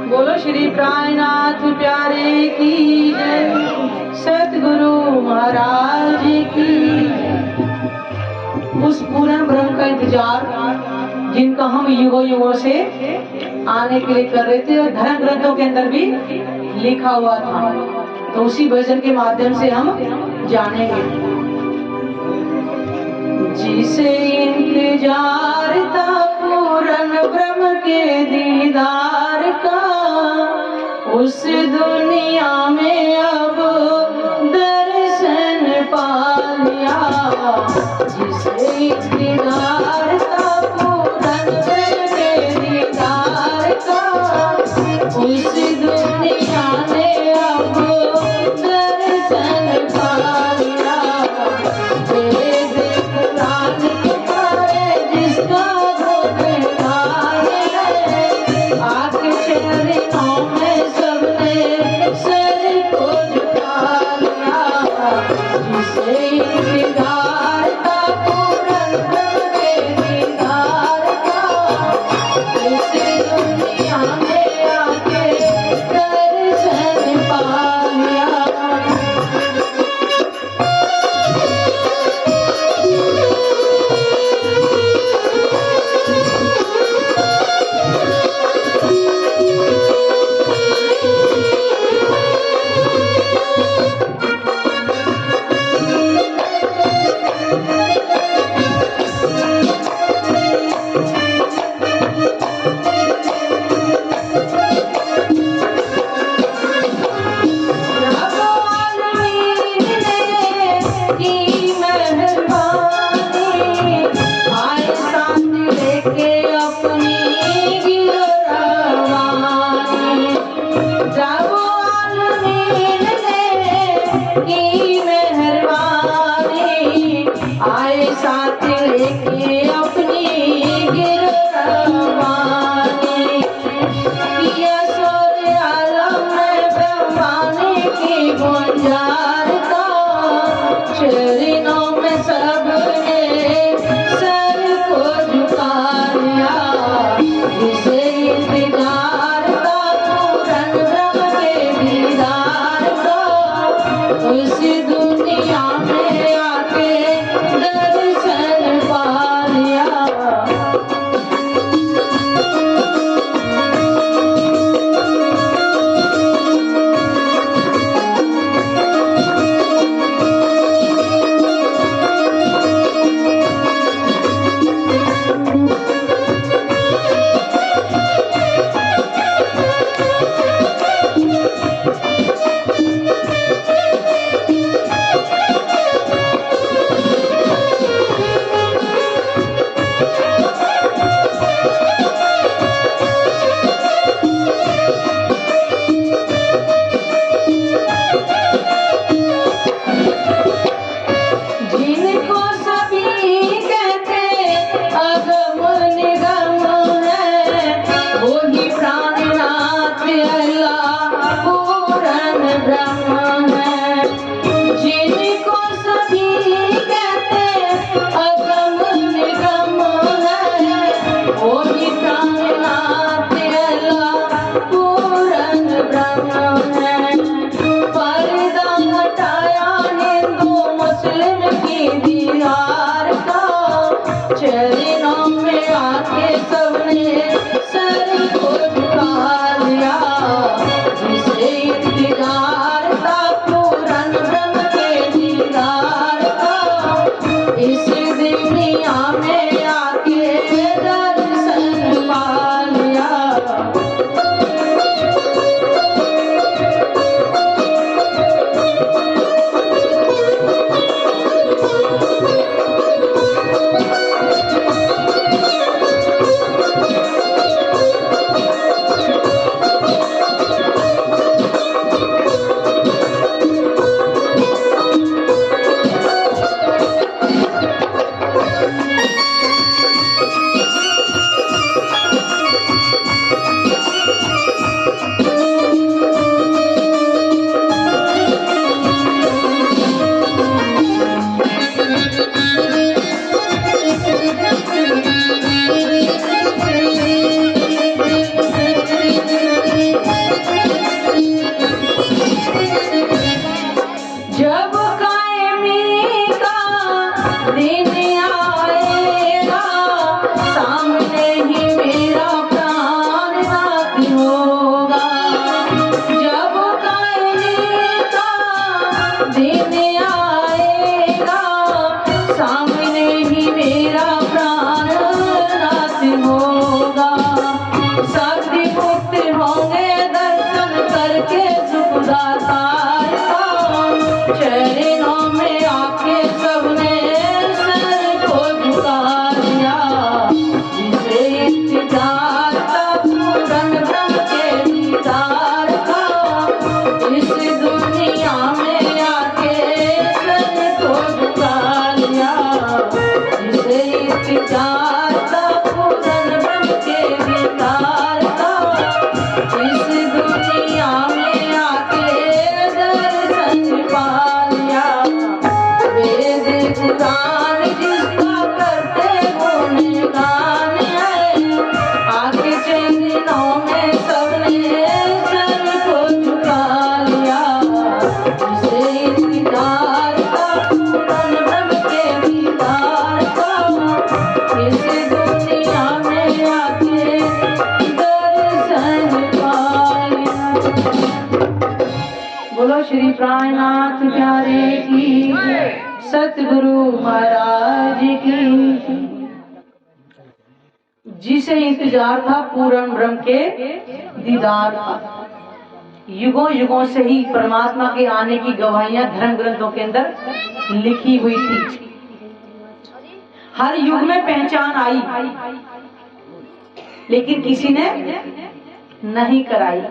बोलो श्री प्राणनाथ प्यारे की जय, सतगुरु महाराज की। उस पूर्ण ब्रह्म का इंतजार जिनका हम युगों युगों से आने के लिए कर रहे थे और धर्म ग्रंथों के अंदर भी लिखा हुआ था, तो उसी भजन के माध्यम से हम जानेंगे। जिसे इंतजार था पूर्ण ब्रह्म के दीदार का, उस दुनिया में अब दर्शन पा लिया। जिसे इंतजार था पूर्ण ब्रह्म के दीदार का, उस दुनिया ने अब दर्शन पा लिया। वेद पुराण पुकारे जिसका गुणगान है, आके चरणों में सबने सर को झुका लिया। जिसे इंतजार था पूर्ण ब्रह्म के दीदार का, इस दुनिया में आके दर्शन पा लिया। चरणों में सबने सर को झुका लिया। जिसे इंतजार था पूर्ण ब्रह्म के दीदार का, उस दुनिया में आके दर्शन पा लिया। जिनको सभी कहते अगम निगम है, वही प्राणनाथ अल्लाह पूर्ण ब्रह्म है। जिनको सभी कहते अगम निगम है, वही प्राणनाथ अल्लाह पूर्ण ब्रह्म है। पर्दा हटाया हिंदू मुस्लिम की दीवार का, चरणों में आके सबने सर को झुका लिया। जिसे इंतजार था पूर्ण ब्रह्म के दीदार का, इस दुनिया में आके दर्शन प्राणनाथ प्यारे की, सतगुरु महाराज की। जिसे इंतजार था पूर्ण ब्रह्म के दीदार का, युगों युगों से ही परमात्मा के आने की गवाहियां धर्म ग्रंथों के अंदर लिखी हुई थी। हर युग में पहचान आई, लेकिन किसी ने नहीं कराई,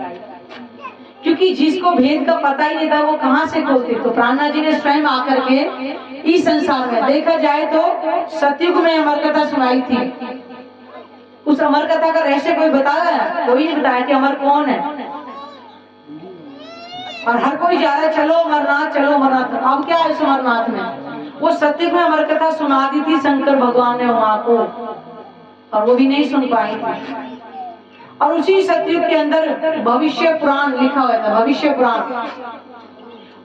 क्योंकि जिसको भेद का पता ही नहीं था वो कहां से खोलते। तो प्राणनाथ जी ने स्वयं आकर के इस संसार में, देखा जाए तो सतयुग में अमर कथा सुनाई थी। उस अमर कथा का रहस्य कोई बताया? कोई नहीं बताया कि अमर कौन है। और हर कोई जा रहा है चलो अमरनाथ, चलो अमरनाथ। अब क्या है इस अमरनाथ में? वो सतयुग में अमर कथा सुना दी थी शंकर भगवान ने वहां को, और वो भी नहीं सुन पाई थी। और उसी सतयुग के अंदर भविष्य पुराण लिखा हुआ था। भविष्य पुराण,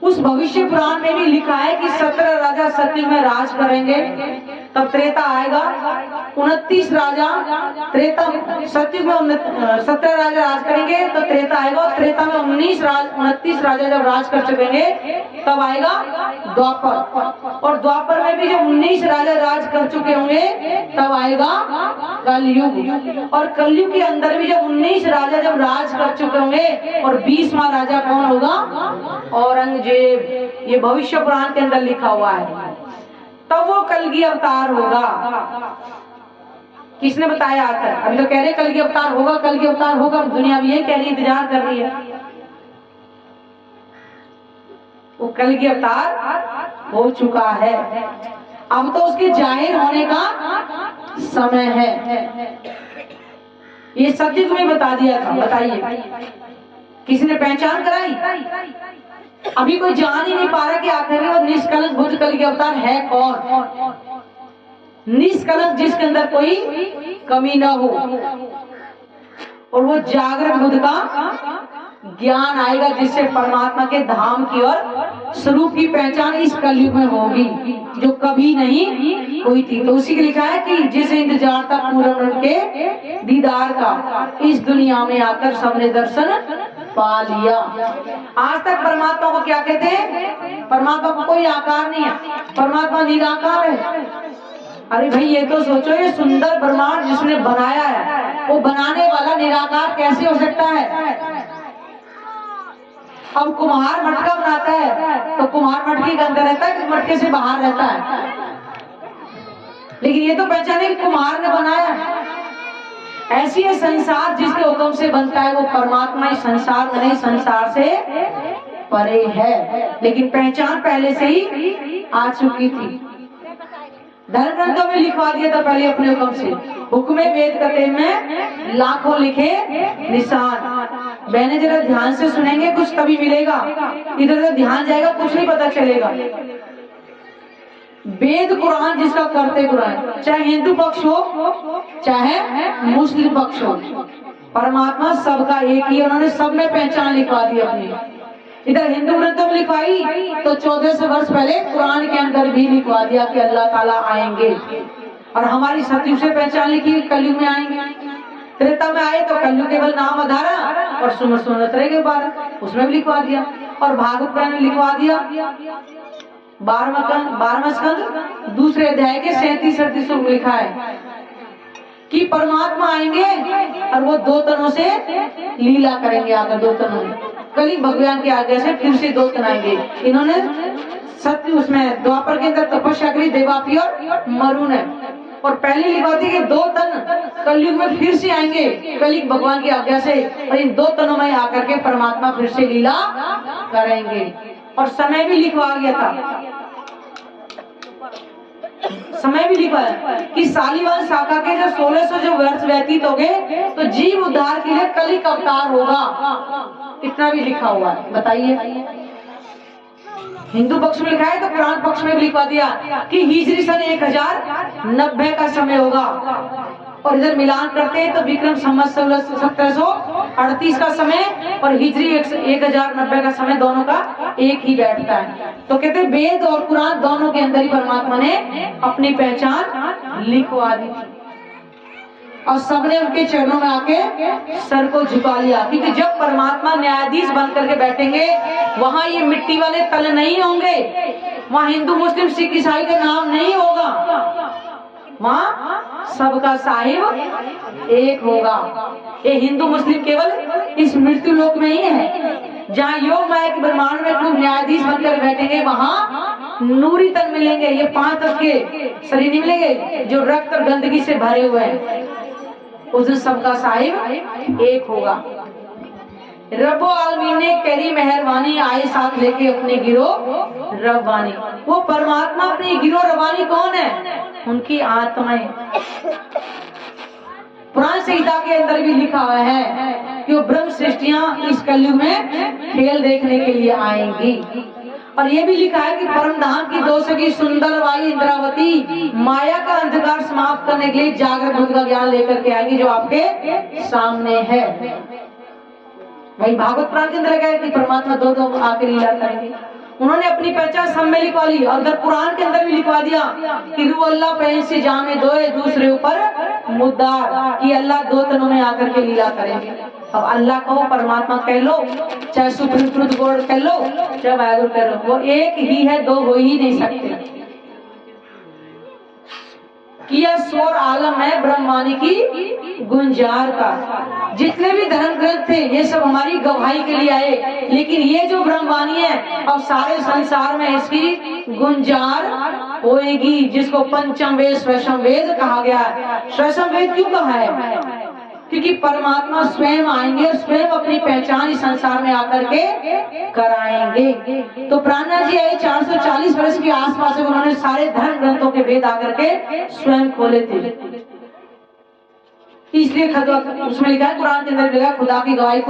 उस भविष्य पुराण में भी लिखा है कि 17 राजा सतयुग में राज करेंगे, तब त्रेता आएगा। 29 राजा त्रेता, सतयुग में 17 राजा राज करेंगे तो त्रेता आएगा, और त्रेता में 29 राजा जब राज कर चुकेंगे तब आएगा द्वापर। और द्वापर में भी जब 19 राजा राज कर चुके होंगे तब आएगा कलयुग। और कलयुग के अंदर भी जब 19 राजा जब राज कर चुके होंगे, और 20वां राजा कौन होगा? औरंगजेब। ये भविष्य पुराण के अंदर लिखा हुआ है। तब वो कलगी अवतार होगा। किसने बताया आकर? अभी तो कह रहे कलगी अवतार होगा, कलगी अवतार होगा। दुनिया भी यही कह रही है, इंतजार कर रही है। वो कलगी अवतार हो चुका है, अब तो उसके जाहिर होने का समय है। ये सतयुग में बता दिया था। बताइए किसी ने पहचान कराई? अभी कोई जान ही नहीं पा रहा कि आखिर वो निष्कलंक बुद्ध कलगी अवतार है कौन। निष्कलंक जिसके अंदर कोई कमी ना हो, और वो जागृत बुद्ध का ज्ञान आएगा, जिससे परमात्मा के धाम की और स्वरूप की पहचान इस कलयुग में होगी, जो कभी नहीं हुई थी। तो उसी के लिखा है कि जिसे इंतजार था पूर्ण ब्रह्म के दीदार का, इस दुनिया में आकर सबने दर्शन पा लिया। आज तक परमात्मा को क्या कहते हैं? परमात्मा को कोई आकार नहीं है, परमात्मा निराकार है। अरे भाई ये तो सोचो, ये सुंदर ब्रह्मांड जिसने बनाया है, वो बनाने वाला निराकार कैसे हो सकता है? अब कुम्हार मटका बनाता है तो कुम्हार मटके के अंदर रहता है कि मटके से बाहर रहता है? लेकिन ये तो पहचाने कि कुम्हार ने बनाया। ऐसी है संसार जिसके हुक्म से बनता है, वो परमात्मा इस संसार में नहीं, संसार से परे है, लेकिन पहचान पहले से ही आ चुकी थी। धर्म ग्रंथों में लिखवा दिया था पहले अपने हुक्म से। हुक्मे वेद कते में लाखों लिखे निशान। बहने जरा ध्यान से सुनेंगे, कुछ तभी मिलेगा। इधर उधर ध्यान जाएगा, कुछ नहीं पता चलेगा। वेद कुरान जिसका करते कुरान, चाहे हिंदू पक्ष हो चाहे मुस्लिम पक्ष हो, परमात्मा सबका एक ही। उन्होंने सब में पहचान लिखवा दी अपनी। इधर हिंदू ग्रंथों में लिखवाई तो 1400 वर्ष पहले कुरान के अंदर भी लिखवा दिया कि अल्लाह ताला आएंगे। और हमारी सतयुग से पहचान लिखी कलयुग में आएंगे। त्रेता में आए तो कलयुग केवल नाम आधारा और सुमर सुनतरे के 12, उसमें भी लिखवा दिया। और भागवत पुराण में लिखवा दिया 12वां स्कंद दूसरे अध्याय के 37-38 में लिखा है कि परमात्मा आएंगे और वो 2 तनों से लीला करेंगे। आकर 2 तनों में कली भगवान के आगे से फिर से 2 तन आएंगे। इन्होंने सत्य उसमें द्वापर के अंदर तपस्या करी, देवापी और मरु ने। और पहले लिखा थी कि 2 तन कलयुग में फिर से आएंगे कलिक भगवान की आज्ञा से, और इन 2 तनों में आकर के परमात्मा फिर से लीला करेंगे। और समय भी लिखवा गया था, समय भी लिखा है कि शालिवाहन शाखा के जो 1600 जो वर्ष व्यतीत हो गए तो जीव उद्धार के लिए कलिक अवतार होगा। इतना भी लिखा हुआ है। बताइए हिंदू पक्ष में लिखा है तो पुराण पक्ष में भी लिखवा दिया कि हिजरी सन 1090 का समय होगा। और इधर मिलान करते हैं तो विक्रम संवत 1738 का समय और हिजरी 1090 का समय, दोनों का एक ही बैठता है। तो कहते हैं वेद और कुरान दोनों के अंदर ही परमात्मा ने अपनी पहचान लिखवा दी थी। और सबने उनके चरणों में आके सर को झुका लिया, क्योंकि जब परमात्मा न्यायाधीश बन करके बैठेंगे वहां ये मिट्टी वाले तल नहीं होंगे, वहां हिंदू मुस्लिम सिख ईसाई का नाम नहीं होगा, वहां सबका साहिब एक होगा। ये हिंदू मुस्लिम केवल इस मृत्यु लोक में ही है। जहाँ योग माया के ब्रह्मांड में खूब न्यायाधीश बनकर बैठेंगे वहां नूरी तन मिलेंगे। ये 5 तत्व के शरीर नहीं मिलेंगे जो रक्त और गंदगी से भरे हुए हैं। उस दिन सबका साहिब एक होगा। रब्बो आलमीन ने करी मेहरबानी आए साथ लेके अपने गिरो रब्बानी। वो परमात्मा अपनी गिरो रब्बानी कौन है? उनकी आत्माएं। पुराण संहिता के अंदर भी लिखा हुआ है कि वो ब्रह्म सृष्टियां इस कलयुग में खेल देखने के लिए आएंगी। और ये भी लिखा है कि परम धाम की 2 सखी सुंदर वाई इंद्रावती माया का अंधकार समाप्त करने के लिए जागृत बुद्ध का ज्ञान लेकर के आएंगी, जो आपके सामने है। भाई भागवत पुराण के अंदर गए कि परमात्मा 2 आके लीला करेंगे। उन्होंने अपनी पहचान सब में लिखवा ली और उधर कुरान के अंदर भी लिखवा दिया कि रू अल्लाह पहन से जामे दोए दूसरे ऊपर मुद्दार, कि अल्लाह 2 तनों में आकर के लीला करेंगे। अब अल्लाह कहो, परमात्मा कह लो, चाहे सुप्रीम कोर्ट गॉड कह लो, चाहे वाहिगुरु कह लो, वो एक ही है, 2 हो ही नहीं सकते। कि यह स्वर आलम है ब्रह्मानी की गुंजार का। जितने भी धर्म ग्रंथ थे ये सब हमारी गवाही के लिए आए, लेकिन ये जो ब्रह्मवाणी है अब सारे संसार में इसकी गुंजार होएगी, जिसको पंचम वेद स्वयं वेद कहा गया है। स्वयं वेद क्यों कहा है? क्योंकि परमात्मा स्वयं आएंगे और स्वयं अपनी पहचान इस संसार में आकर के कराएंगे। तो प्राणनाथ जी आए 440 वर्ष के आसपास में, उन्होंने सारे धर्म ग्रंथों के वेद आकर के स्वयं खोले थे। इसलिए उसमें लिखा है, कुरान के अंदर लिखा, खुदा की गवाही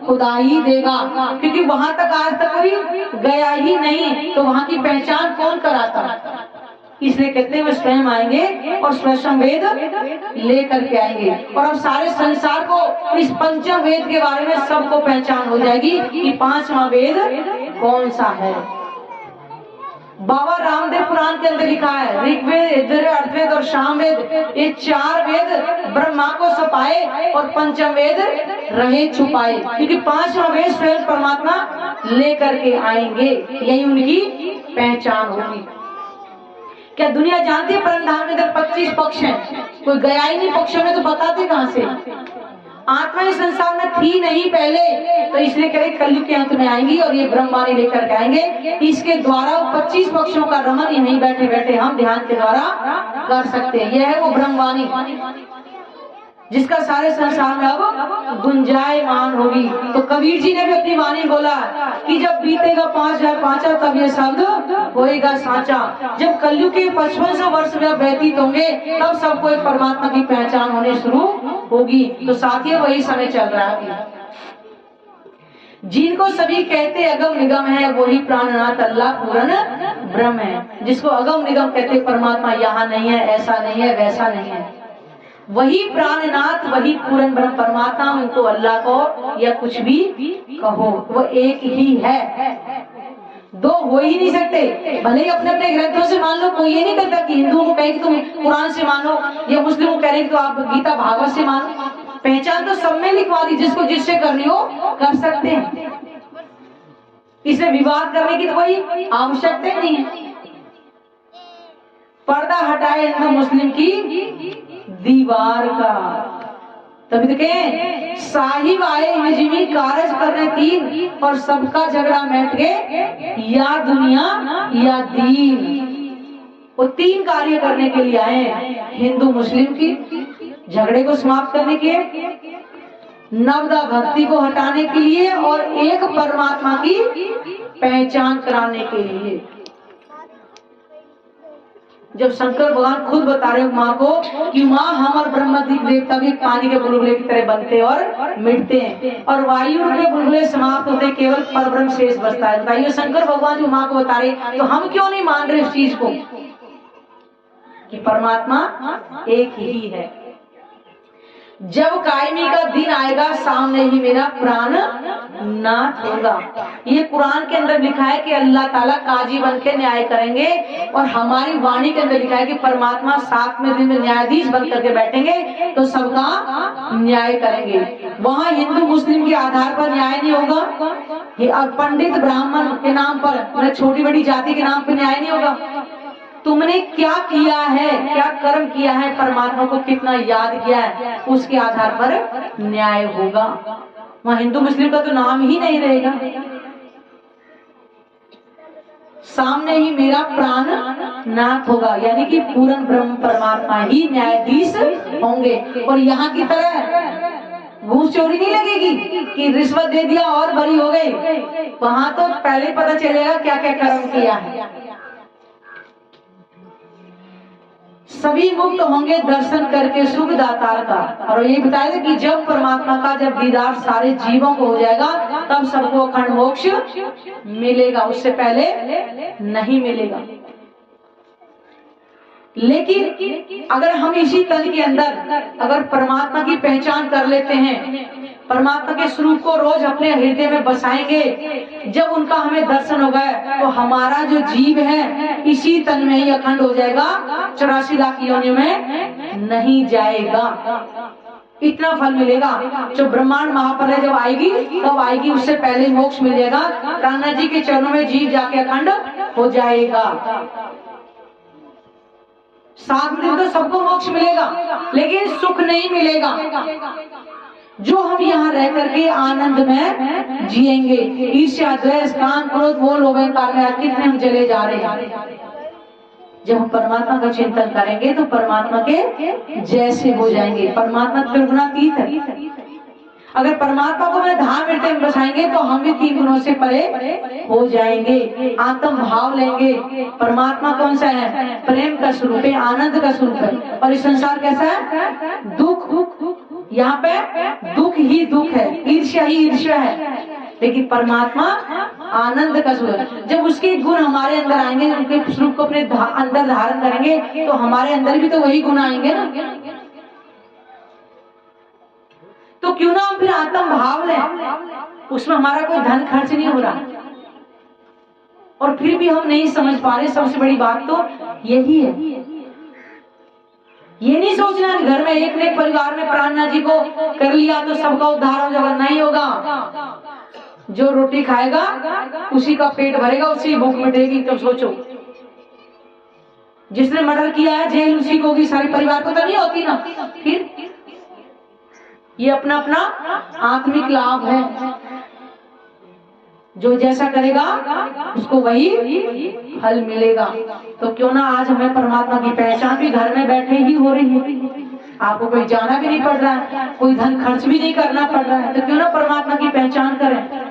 खुदा ही देगा, क्योंकि वहां तक आज तक कोई गया ही नहीं, तो वहां की पहचान कौन कराता? इसलिए कहते हैं वे स्वयं आएंगे और स्वयं वेद लेकर के आएंगे। और अब सारे संसार को इस पंचम वेद के बारे में सबको पहचान हो जाएगी कि 5वां वेद कौन सा है। बाबा रामदेव पुराण के अंदर लिखा है, ऋग्वेद, यजुर्वेद, अर्थवेद और सामवेद, ये 4 वेद ब्रह्मा को सपाए और पंचम वेद रहे छुपाए, क्योंकि 5वां वेद स्वयं परमात्मा लेकर के आएंगे। यही उनकी पहचान होगी। क्या दुनिया जानती है परम धाम के अंदर 25 पक्ष हैं? कोई गया ही नहीं पक्षों में, तो बताते कहां से? आत्मा इस संसार में थी नहीं पहले, तो इसलिए कह रहे कलयुग के अंत में आएंगी और ये ब्रह्मवाणी लेकर के आएंगे। इसके द्वारा 25 पक्षों का रमन यहीं बैठे बैठे हम ध्यान के द्वारा कर सकते हैं। यह है वो ब्रह्मवाणी जिसका सारे संसार में अब गुंजायमान होगी। तो कबीर जी ने भी अपनी वाणी बोला कि जब बीतेगा 5000 पांचा तब ये शब्द होएगा साचा। जब कलयुग के 5500 वर्ष में व्यतीत होंगे तब सबको एक परमात्मा की पहचान होने शुरू होगी। तो साथियों वही समय चल रहा है। जिनको सभी कहते अगम निगम है वही प्राणनाथ अल्लाह पूर्ण ब्रह्म है। जिसको अगम निगम कहते परमात्मा यहाँ नहीं है, ऐसा नहीं है, वैसा नहीं है, वही प्राणनाथ, वही पूर्ण ब्रह्म परमात्मा। उनको अल्लाह को या कुछ भी कहो, वो एक ही है, 2 हो ही नहीं सकते। भले ही अपने अपने ग्रंथों से मान लो, कोई ये नहीं कहता कि हिंदुओं को कहे कि तुम कुरान से मानो या मुस्लिमों को कह रहे कि तो आप गीता भागवत से मानो। पहचान तो सब में लिखवा दी, जिसको जिससे करनी हो कर सकते हैं। इसे विवाद करने की तो कोई आवश्यकता नहीं है। पर्दा हटाए हिंदू मुस्लिम की दीवार का, तभी तो कहें साहिब आए निजमी कारज करने 3 और सबका झगड़ा मिट गए, या दुनिया या दीन। वो 3 कार्य करने के लिए आए, हिंदू मुस्लिम की झगड़े को समाप्त करने के लिए, नवदा भक्ति को हटाने के लिए और एक परमात्मा की पहचान कराने के लिए। जब शंकर भगवान खुद बता रहे माँ को कि माँ हम और ब्रह्म देवता भी पानी के बुलबुले की तरह बनते और मिटते हैं और वायु के बुलबुले समाप्त होते, केवल परब्रह्म शेष बचता है। बताइए शंकर भगवान जो माँ को बता रहे, तो हम क्यों नहीं मान रहे इस चीज को कि परमात्मा एक ही है। जब कायमी का दिन आएगा सामने ही मेरा प्राण नाथ होगा। ये कुरान के अंदर लिखा है कि अल्लाह ताला काजी बन के न्याय करेंगे, और हमारी वाणी के अंदर लिखा है कि परमात्मा 7वें दिन में न्यायाधीश बन करके बैठेंगे तो सबका न्याय करेंगे। वहाँ हिंदू मुस्लिम के आधार पर न्याय नहीं होगा, ये और पंडित ब्राह्मण के नाम पर, छोटी बड़ी जाति के नाम पर न्याय नहीं होगा। तुमने क्या किया है, क्या कर्म किया है, परमात्मा को कितना याद किया है, उसके आधार पर न्याय होगा। वहाँ हिंदू मुस्लिम का तो नाम ही नहीं रहेगा। सामने ही मेरा प्राण नाथ होगा, यानी कि पूर्ण ब्रह्म परमात्मा ही न्यायाधीश होंगे। और यहाँ की तरह घूस चोरी नहीं लगेगी कि रिश्वत दे दिया और बरी हो गई। वहां तो पहले पता चलेगा क्या क्या कर्म किया है। सभी मुक्त होंगे दर्शन करके सुख दातार का। और ये बताया कि जब परमात्मा का जब दीदार सारे जीवों को हो जाएगा तब सबको अखंड मोक्ष मिलेगा, उससे पहले नहीं मिलेगा। लेकिन अगर हम इसी तन के अंदर अगर परमात्मा की पहचान कर लेते हैं, परमात्मा के स्वरूप को रोज अपने हृदय में बसाएंगे, जब उनका हमें दर्शन होगा तो हमारा जो जीव है इसी तन में ही अखंड हो जाएगा, 84 लाख योनियों में नहीं जाएगा। इतना फल मिलेगा। जो ब्रह्मांड महाप्रलय जब आएगी तब आएगी, उससे पहले मोक्ष मिल जाएगा। कान्हा जी के चरणों में जीव जाके अखंड हो जाएगा। 7 दिन तो सबको मोक्ष मिलेगा, लेकिन सुख नहीं मिलेगा जो हम यहाँ रह करके आनंद में जिएंगे। ईर्ष्या, द्वेष, काम, क्रोध, वो लोभ, अहंकार में कितने हम चले जा रहे हैं। जब हम परमात्मा का चिंतन करेंगे तो परमात्मा के जैसे हो जाएंगे। परमात्मा त्रिगुणातीत है। अगर परमात्मा को मैं धाम हृदय में बसाएंगे तो हम भी 3 गुणों से परे हो जाएंगे। आत्म भाव लेंगे। परमात्मा कौन सा है? प्रेम का स्वरूप है, आनंद का स्वरूप है। और इस संसार कैसा है? दुख। यहाँ पे दुख ही दुख है, ईर्ष्या ही ईर्ष्या है। लेकिन परमात्मा आनंद का स्वरूप है। जब उसके गुण हमारे अंदर आएंगे, उनके स्वरूप को अपने अंदर धारण करेंगे तो हमारे अंदर भी तो वही गुण आएंगे ना। तो क्यों ना हम फिर आत्म भाव लें, उसमें हमारा कोई धन खर्च नहीं हो रहा। और फिर भी हम नहीं समझ पा रहे। सबसे बड़ी बात तो यही है। ये नहीं सोचना घर में एक ने परिवार में प्राणनाथ जी को कर लिया तो सबका उद्धार हो जाएगा, नहीं होगा। जो रोटी खाएगा उसी का पेट भरेगा, उसी भूख मिटेगी। तो सोचो, जिसने मर्डर किया है जेल उसी को होगी, सारे परिवार को तो नहीं होती ना। फिर ये अपना अपना आत्मिक लाभ है। जो जैसा करेगा उसको वही फल मिलेगा। तो क्यों ना आज हमें परमात्मा की पहचान भी घर में बैठे ही हो रही है। आपको कोई जाना भी नहीं पड़ रहा है, कोई धन खर्च भी नहीं करना पड़ रहा है। तो क्यों ना परमात्मा की पहचान करें।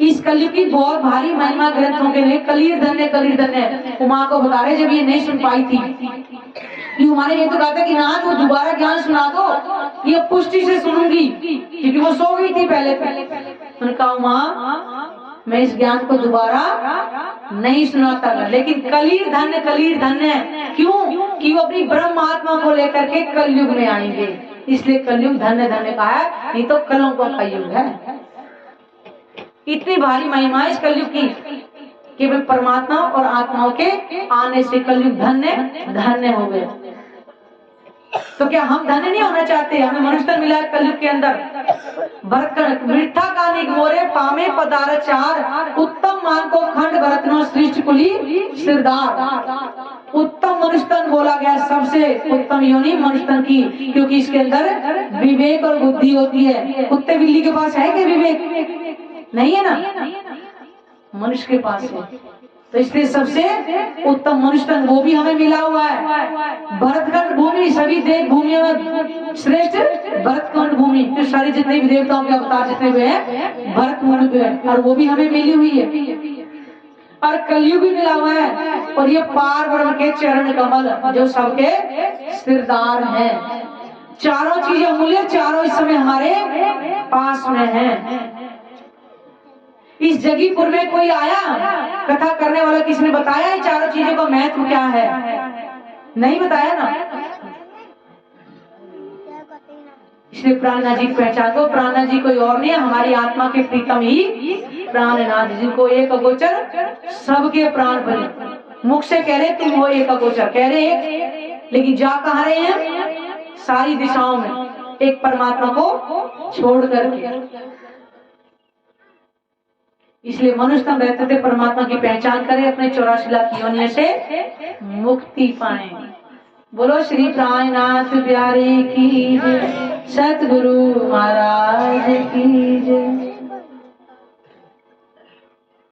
इस कलयुग की बहुत भारी महिमा ग्रंथों के लिए कलीर धन्य उमा को बता रहे। जब ये नहीं सुन पाई थी कि हमारे ये तो कहा था कि नाथ वो दोबारा ज्ञान सुना दो, ये पुष्टि से सुनूंगी, क्योंकि वो सो गई थी पहले। उन्होंने कहा उमा मैं इस ज्ञान को दोबारा नहीं सुनाता। लेकिन कलीर धन्य क्यों? कि वो अपनी ब्रह्म आत्मा को लेकर के कलयुग में आएंगे, इसलिए कलयुग धन्य कहा है, नहीं तो कलंकों का युग है। इतनी भारी महिमा इस कलयुग की, केवल परमात्मा और आत्माओं के आने से कलयुग धन्य हो गए। तो क्या हम धन्य नहीं होना चाहते? हमें मनुष्य मिला है कलयुग के अंदर। भरत मिठा का निगमोरे पामे पदार चार, उत्तम मान को खंड भरतनो श्रेष्ठ कुली सिरदार। उत्तम मनुष्यतन बोला गया, सबसे उत्तम योनि मनुष्यतन की, क्योंकि इसके अंदर विवेक और बुद्धि होती है। कुत्ते बिल्ली के पास है क्या विवेक? नहीं है ना, मनुष्य के पास है। तो इसलिए सबसे उत्तम मनुष्य वो भी हमें मिला हुआ है। भरतखंड भूमि, सभी देव भूमियों में श्रेष्ठ भरतखंड भूमि। तो सारे जितने भी देवताओं के अवतार जितने हुए हैं भरत भूमि पे है, और वो भी हमें मिली हुई है। और कलयुग भी मिला हुआ है। और ये पार ब्रह्म के चरण कमल जो सबके सिरदार हैं। चारों चीजें अमूल्य, चारों इस समय हमारे पास में है। इस जगीपुर में कोई आया कथा करने वाला, किसी ने बताया ये चारों चीजों का महत्व क्या है? नहीं बताया ना। इसलिए प्राणनाथ जी की पहचान दो। प्राणनाथ जी कोई और नहीं है, हमारी आत्मा के प्रीतम ही प्राणनाथ, जिनको एक अगोचर सबके प्राण भरे। मुख से कह रहे तुम हो एक अगोचर, कह रहे लेकिन जा कहाँ रहे हैं? सारी दिशाओं में एक परमात्मा को छोड़ करके। इसलिए मनुष्य तन रहते थे परमात्मा की पहचान करें, अपने 84 लाख योनियों से मुक्ति पाए। बोलो श्री प्राणनाथ प्यारे की जय, सतगुरु महाराज की जय।